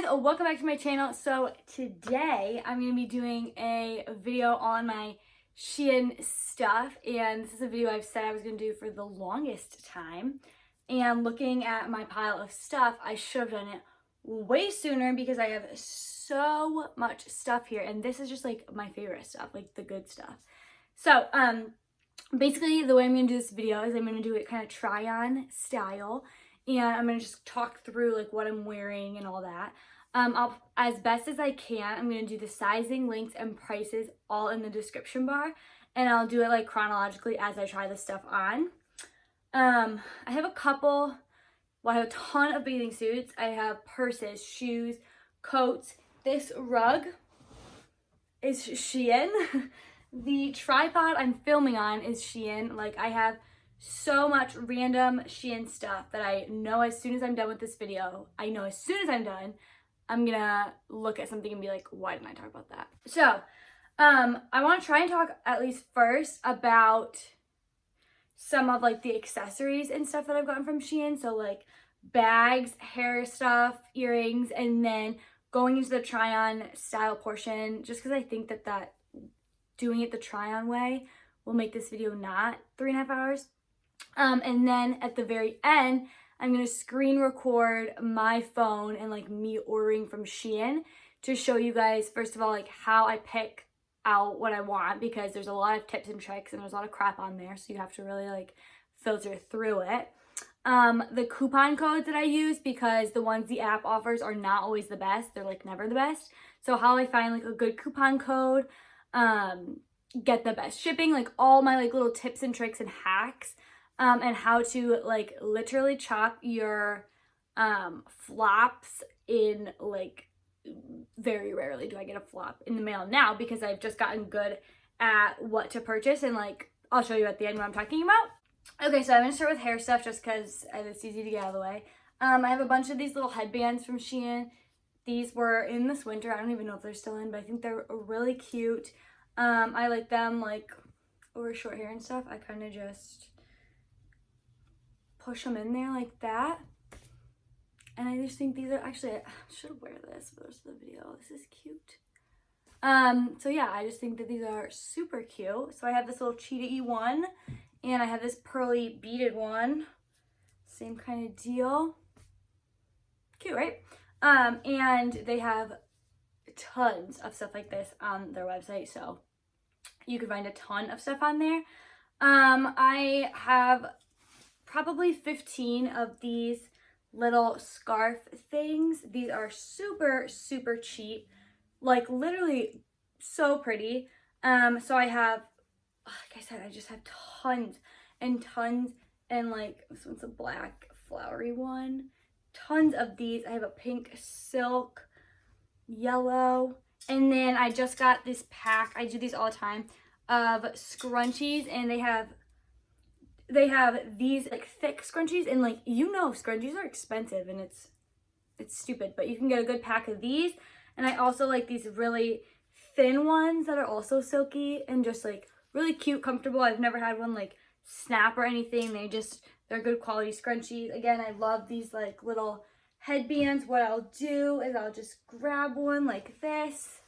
guys, welcome back to my channel. So today I'm going to be doing a video on my SHEIN stuff, and this is a video I've said I was going to do for the longest time. And looking at my pile of stuff, I should have done it way sooner because I have so much stuff here, and this is just like my favorite stuff, like the good stuff. So basically the way I'm going to do this video is I'm going to do it kind of try on style. And I'm going to just talk through like what I'm wearing and all that. I'll, as best as I can, I'm going to do the sizing, links, and prices all in the description bar. And I'll do it like chronologically as I try this stuff on. I have a couple, well, I have a ton of bathing suits. I have purses, shoes, coats. This rug is SHEIN. The tripod I'm filming on is SHEIN. Like, I have so much random SHEIN stuff that I know as soon as I'm done with this video, I'm gonna look at something and be like, why didn't I talk about that? So, I want to try and talk at least first about some of like the accessories and stuff that I've gotten from SHEIN. So like bags, hair stuff, earrings, and then going into the try on style portion, just because I think that doing it the try on way will make this video not 3.5 hours. And then at the very end, I'm going to screen record my phone and like me ordering from SHEIN to show you guys, first of all, like how I pick out what I want, because there's a lot of tips and tricks and there's a lot of crap on there. So you have to really like filter through it. The coupon codes that I use, because the ones the app offers are not always the best. They're like never the best. So how I find like a good coupon code, get the best shipping, like all my like little tips and tricks and hacks. And how to like literally chop your flops in, like, very rarely do I get a flop in the mail now, because I've just gotten good at what to purchase, and like I'll show you at the end what I'm talking about. Okay, so I'm gonna start with hair stuff just because it's easy to get out of the way. I have a bunch of these little headbands from SHEIN. These were in this winter. I don't even know if they're still in, but I think they're really cute. I like them like over short hair and stuff. I kind of just push them in there like that, and I just think these are, actually I should wear this for the rest of the video. This is cute. So yeah, I just think that these are super cute. So I have this little cheetah-y one, and I have this pearly beaded one, same kind of deal. Cute, right? And they have tons of stuff like this on their website, so you can find a ton of stuff on there. I have probably 15 of these little scarf things. These are super, super cheap, like literally so pretty. So I have, like I said, I just have tons and tons, and like this one's a black flowery one. Tons of these. I have a pink silk, yellow, and then I just got this pack, I do these all the time, of scrunchies, and they have these like thick scrunchies, and like, you know, scrunchies are expensive and it's stupid, but you can get a good pack of these. And I also like these really thin ones that are also silky and just like really cute, comfortable. I've never had one like snap or anything. They're good quality scrunchies. Again, I love these like little headbands. What I'll do is I'll just grab one like this,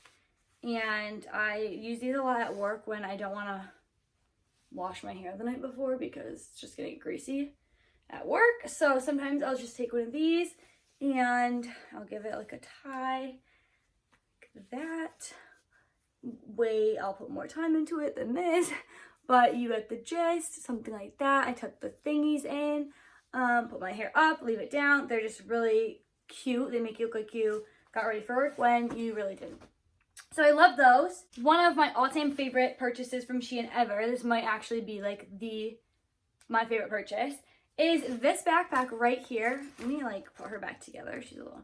and I use these a lot at work when I don't want to wash my hair the night before because it's just getting greasy at work. So sometimes I'll just take one of these and I'll give it like a tie like that. I'll put more time into it than this, but you get the gist, something like that. I tuck the thingies in, put my hair up, leave it down. They're just really cute. They make you look like you got ready for work when you really didn't. So I love those. One of my all-time favorite purchases from SHEIN ever, this might actually be like my favorite purchase, is this backpack right here. Let me like put her back together. She's a little,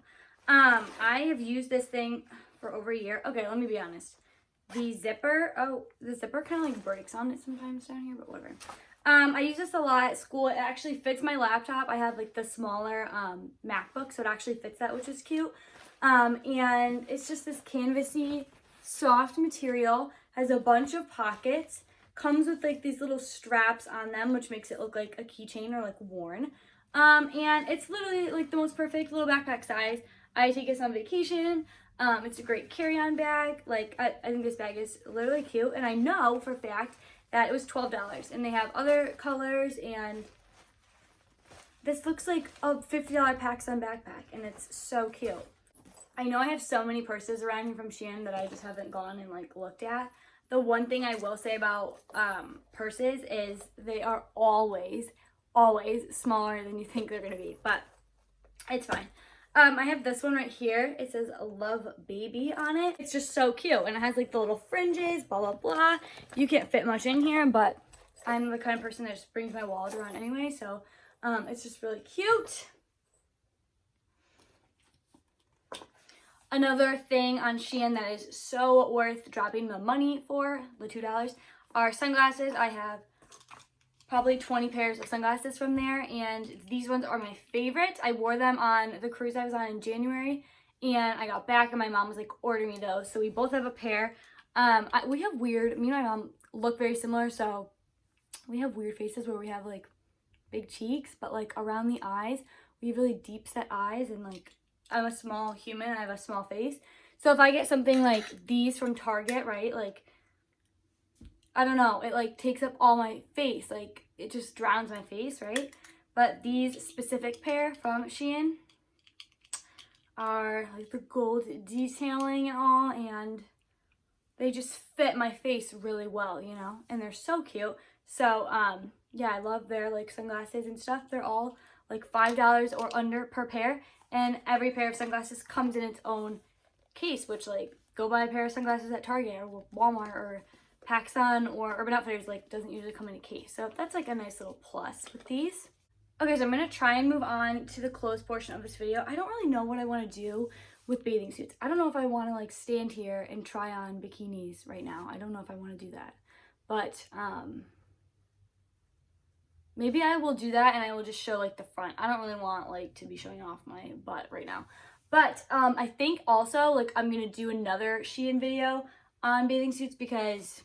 I have used this thing for over a year. Okay, let me be honest. The zipper kind of like breaks on it sometimes down here, but whatever. I use this a lot at school. It actually fits my laptop. I have like the smaller MacBook, so it actually fits that, which is cute. And it's just this canvasy, soft material, has a bunch of pockets, comes with like these little straps on them, which makes it look like a keychain or like worn. And it's literally like the most perfect little backpack size. I take us on vacation. It's a great carry-on bag. Like, I think this bag is literally cute. And I know for a fact that it was $12. And they have other colors. And this looks like a $50 PacSun backpack. And it's so cute. I know I have so many purses around here from SHEIN that I just haven't gone and like looked at. The one thing I will say about purses is they are always smaller than you think they're going to be. But it's fine. I have this one right here. It says Love Baby on it. It's just so cute. And it has like the little fringes, blah, blah, blah. You can't fit much in here, but I'm the kind of person that just brings my wallet around anyway. So it's just really cute. Another thing on SHEIN that is so worth dropping the money for, the $2, are sunglasses. I have probably 20 pairs of sunglasses from there, and these ones are my favorite. I wore them on the cruise I was on in January, and I got back and my mom was like, order me those. So we both have a pair. We have weird, me and my mom look very similar, so we have weird faces where we have like big cheeks, but like around the eyes, we have really deep set eyes, and like I'm a small human, I have a small face. So if I get something like these from Target, right, like, I don't know, it like takes up all my face, like it just drowns my face, right? But these specific pair from SHEIN are like the gold detailing and all, and they just fit my face really well, you know, and they're so cute. So yeah, I love their like sunglasses and stuff. They're all like $5 or under per pair, and every pair of sunglasses comes in its own case, which like go buy a pair of sunglasses at Target or Walmart or PacSun or Urban Outfitters, like doesn't usually come in a case. So that's like a nice little plus with these. Okay, so I'm gonna try and move on to the clothes portion of this video. I don't really know what I want to do with bathing suits. I don't know if I want to like stand here and try on bikinis right now. I don't know if I want to do that, but maybe I will do that and I will just show like the front. I don't really want like to be showing off my butt right now. But I think also like I'm gonna do another SHEIN video on bathing suits because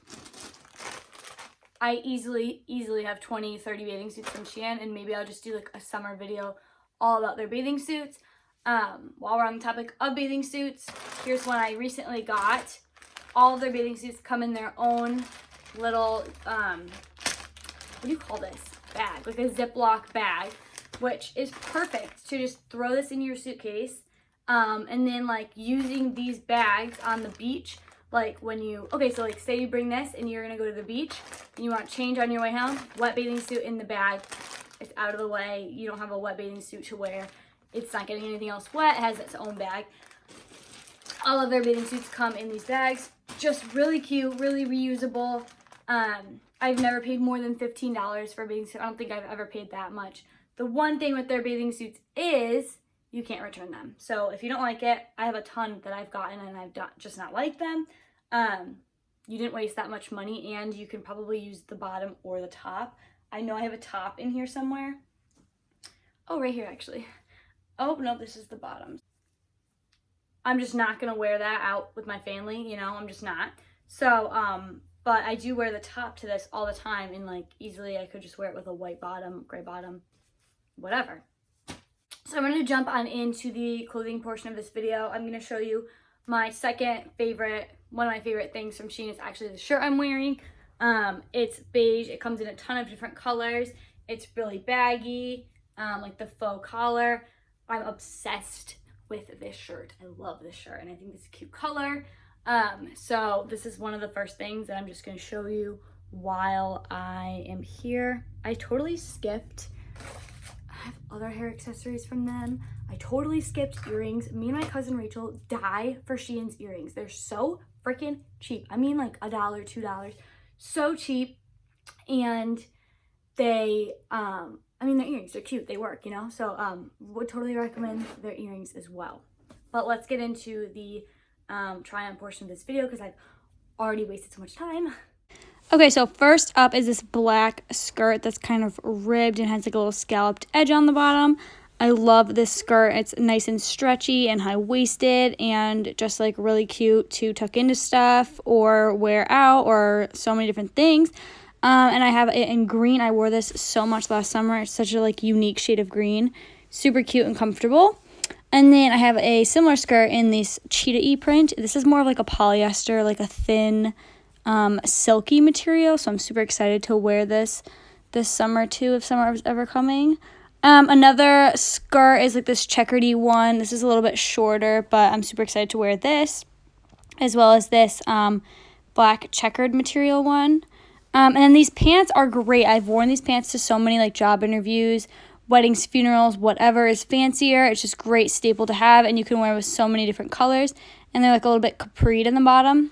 I easily have 20-30 bathing suits from SHEIN, and maybe I'll just do like a summer video all about their bathing suits. While we're on the topic of bathing suits, here's one I recently got. All of their bathing suits come in their own little what do you call this bag, like a Ziploc bag, which is perfect to just throw this in your suitcase, and then like using these bags on the beach. Like when you, okay, so like say you bring this and you're gonna go to the beach and you want to change on your way home, wet bathing suit in the bag, it's out of the way, you don't have a wet bathing suit to wear, it's not getting anything else wet, it has its own bag. All of their bathing suits come in these bags, just really cute, really reusable. I've never paid more than $15 for a bathing suit. I don't think I've ever paid that much. The one thing with their bathing suits is you can't return them. So if you don't like it, I have a ton that I've gotten and I've just not liked them. You didn't waste that much money, and you can probably use the bottom or the top. I know I have a top in here somewhere. Oh, right here actually. Oh, no, this is the bottom. I'm just not gonna wear that out with my family, you know, I'm just not. So, but I do wear the top to this all the time, and like easily I could just wear it with a white bottom, gray bottom, whatever. So I'm gonna jump on into the clothing portion of this video. I'm gonna show you my second favorite, one of my favorite things from SHEIN is actually the shirt I'm wearing. It's beige, it comes in a ton of different colors. It's really baggy, like the faux collar. I'm obsessed with this shirt. I love this shirt and I think it's a cute color. So this is one of the first things that I'm just gonna show you while I am here. I totally skipped, I have other hair accessories from them. I totally skipped earrings. Me and my cousin Rachel die for SHEIN's earrings. They're so freaking cheap. I mean like $1, $2, so cheap. And they, I mean, their earrings, they're cute, they work, you know? So would totally recommend their earrings as well. But let's get into the try on portion of this video because I've already wasted so much time. Okay, so first up is this black skirt that's kind of ribbed and has like a little scalloped edge on the bottom. I love this skirt. It's nice and stretchy and high-waisted and just like really cute to tuck into stuff or wear out or so many different things. And I have it in green. I wore this so much last summer. It's such a like unique shade of green. Super cute and comfortable. And then I have a similar skirt in this cheetah-y print. This is more of like a polyester, like a thin, silky material. So I'm super excited to wear this summer too, if summer is ever coming. Another skirt is like this checkered-y one. This is a little bit shorter, but I'm super excited to wear this, as well as this black checkered material one. And then these pants are great. I've worn these pants to so many like job interviews, weddings, funerals, whatever is fancier. It's just great staple to have, and you can wear with so many different colors. And they're like a little bit capried in the bottom.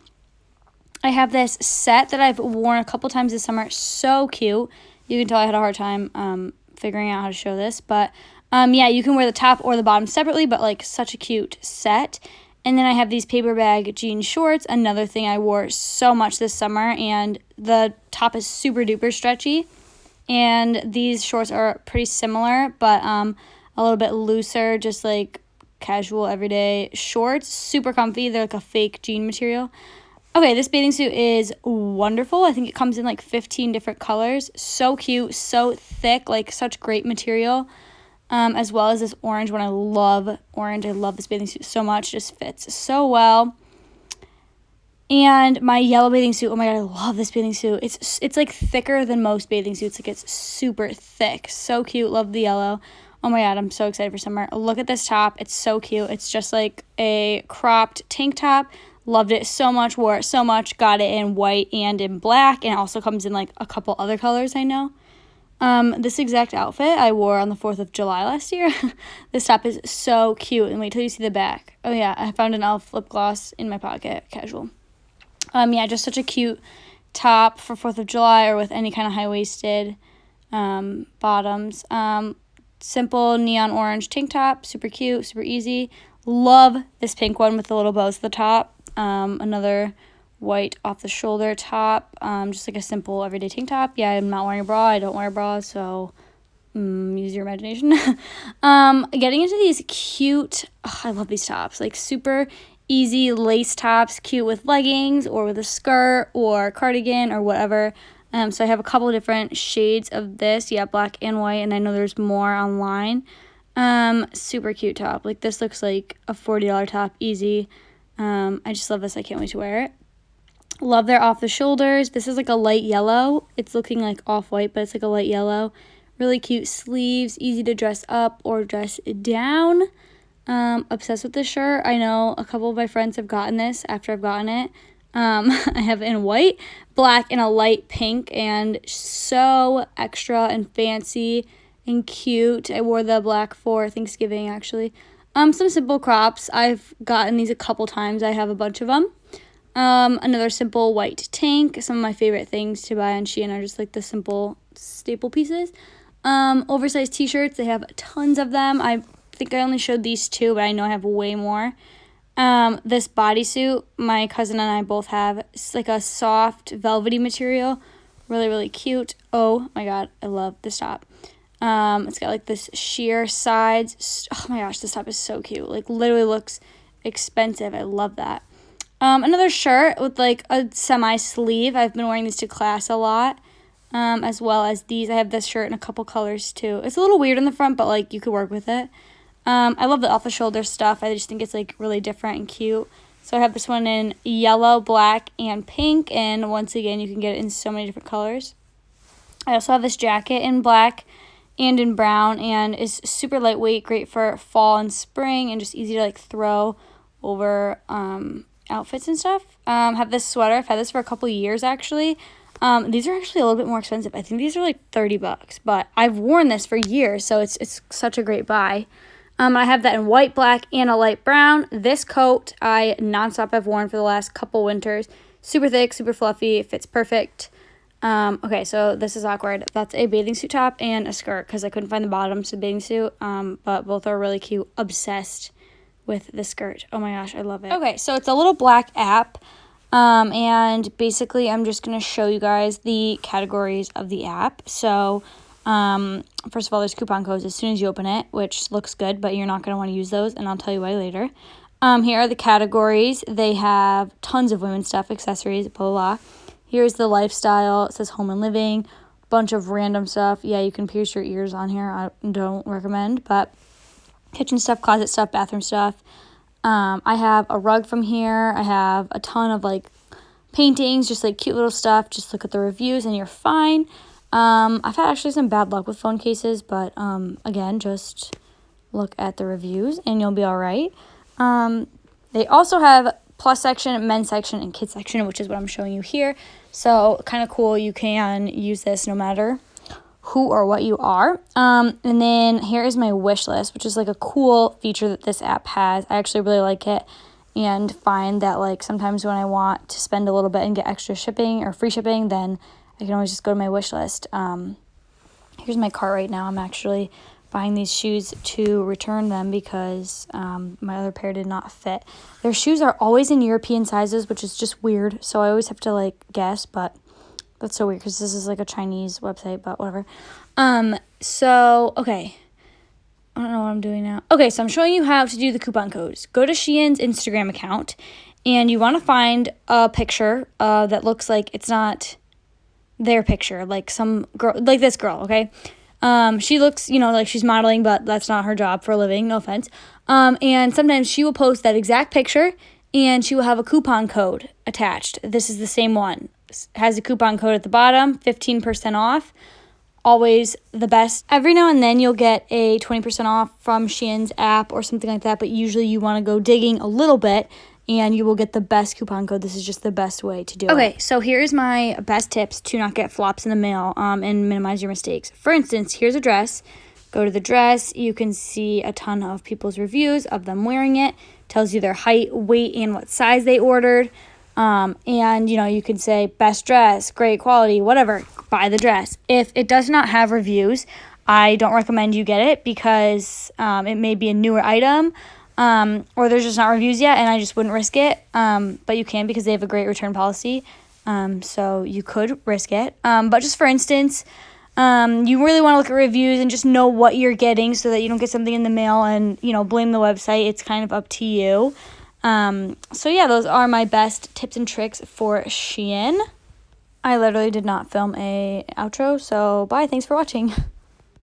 I have this set that I've worn a couple times this summer. So cute. You can tell I had a hard time figuring out how to show this. But yeah, you can wear the top or the bottom separately, but like such a cute set. And then I have these paper bag jean shorts, another thing I wore so much this summer, and the top is super duper stretchy. And these shorts are pretty similar, but a little bit looser, just like casual everyday shorts. Super comfy. They're like a fake jean material. Okay, this bathing suit is wonderful. I think it comes in like 15 different colors. So cute, so thick, like such great material. As well as this orange one. I love orange. I love this bathing suit so much. Just fits so well. And my yellow bathing suit. Oh my god, I love this bathing suit. It's like thicker than most bathing suits. Like it's super thick. So cute. Love the yellow. Oh my god, I'm so excited for summer. Look at this top. It's so cute. It's just like a cropped tank top. Loved it so much. Wore it so much. Got it in white and in black. And it also comes in like a couple other colors I know. This exact outfit I wore on the 4th of July last year. This top is so cute. And wait till you see the back. Oh yeah, I found an e.l.f. lip gloss in my pocket. Casual. Yeah, just such a cute top for 4th of July or with any kind of high-waisted bottoms. Simple neon orange tank top. Super cute, super easy. Love this pink one with the little bows at the top. Another white off the shoulder top, just like a simple everyday tank top. Yeah, I'm not wearing a bra. I don't wear a bra, so use your imagination. Getting into these cute, I love these tops, like super easy lace tops, cute with leggings or with a skirt or cardigan or whatever. So I have a couple of different shades of this, yeah, black and white, and I know there's more online. Super cute top. Like this looks like a $40 top, easy. I just love this. I can't wait to wear it. Love their off the shoulders. This is like a light yellow. It's looking like off-white, but it's like a light yellow. Really cute sleeves, easy to dress up or dress down. Obsessed with this shirt. I know a couple of my friends have gotten this after I've gotten it. I have it in white, black, and a light pink, and so extra and fancy and cute. I wore the black for Thanksgiving, actually. Some simple crops. I've gotten these a couple times. I have a bunch of them. Another simple white tank. Some of my favorite things to buy on SHEIN are just like the simple staple pieces. Oversized t-shirts. They have tons of them. I think I only showed these two, but I know I have way more. This bodysuit, my cousin and I both have. It's like a soft, velvety material. Really, really cute. Oh my god, I love this top. It's got like this sheer sides. Oh my gosh, this top is so cute. Like literally looks expensive. I love that. Another shirt with like a semi-sleeve. I've been wearing these to class a lot, as well as these. I have this shirt in a couple colors too. It's a little weird in the front, but like you could work with it. I love the off-the-shoulder stuff. I just think it's like really different and cute. So I have this one in yellow, black, and pink, and once again, you can get it in so many different colors. I also have this jacket in black and in brown, and is super lightweight, great for fall and spring, and just easy to like throw over outfits and stuff. Have this sweater. I've had this for a couple years actually. These are actually a little bit more expensive. I think these are like $30, but I've worn this for years, so it's such a great buy. I have that in white, black, and a light brown. This coat I nonstop have worn for the last couple winters. Super thick, super fluffy. It fits perfect. Okay, so this is awkward. That's a bathing suit top and a skirt because I couldn't find the bottoms to the bathing suit. But both are really cute. Obsessed with the skirt. Oh my gosh, I love it. Okay, so it's a little black app. And basically I'm just going to show you guys the categories of the app. So, first of all, there's coupon codes as soon as you open it, which looks good, but you're not going to want to use those, and I'll tell you why later. Here are the categories. They have tons of women's stuff, accessories, blah, blah, blah. Here's the lifestyle. It says home and living, bunch of random stuff. Yeah, you can pierce your ears on here. I don't recommend, but kitchen stuff, closet stuff, bathroom stuff. I have a rug from here. I have a ton of like paintings, just like cute little stuff. Just look at the reviews and you're fine. I've had actually some bad luck with phone cases, but again, just look at the reviews and you'll be all right. They also have plus section, men's section, and kids section, which is what I'm showing you here. So kind of cool. You can use this no matter who or what you are. And then here is my wish list, which is like a cool feature that this app has. I actually really like it and find that like sometimes when I want to spend a little bit and get extra shipping or free shipping, then I can always just go to my wish list. Here's my cart right now. I'm actually buying these shoes to return them because my other pair did not fit. Their shoes are always in European sizes, which is just weird. So I always have to like guess, but that's so weird because this is like a Chinese website, but whatever. So, okay. I don't know what I'm doing now. Okay, so I'm showing you how to do the coupon codes. Go to Shein's Instagram account, and you want to find a picture that looks like it's not their picture, like some girl, like this girl, okay? She looks, like she's modeling, but that's not her job for a living, no offense. And sometimes she will post that exact picture, and she will have a coupon code attached. This is the same one. Has a coupon code at the bottom, 15% off. Always the best. Every now and then you'll get a 20% off from Shein's app or something like that, but usually you want to go digging a little bit and you will get the best coupon code. This is just the best way to do it. Okay, so here's my best tips to not get flops in the mail and minimize your mistakes. For instance, here's a dress. Go to the dress. You can see a ton of people's reviews of them wearing it. Tells you their height, weight, and what size they ordered. And you can say best dress, great quality, whatever, buy the dress. If it does not have reviews, I don't recommend you get it because it may be a newer item or there's just not reviews yet and I just wouldn't risk it. But you can because they have a great return policy. So you could risk it. But just for instance, you really want to look at reviews and just know what you're getting so that you don't get something in the mail and, blame the website. It's kind of up to you. So yeah, those are my best tips and tricks for Shein. I literally did not film a outro, so bye. Thanks for watching.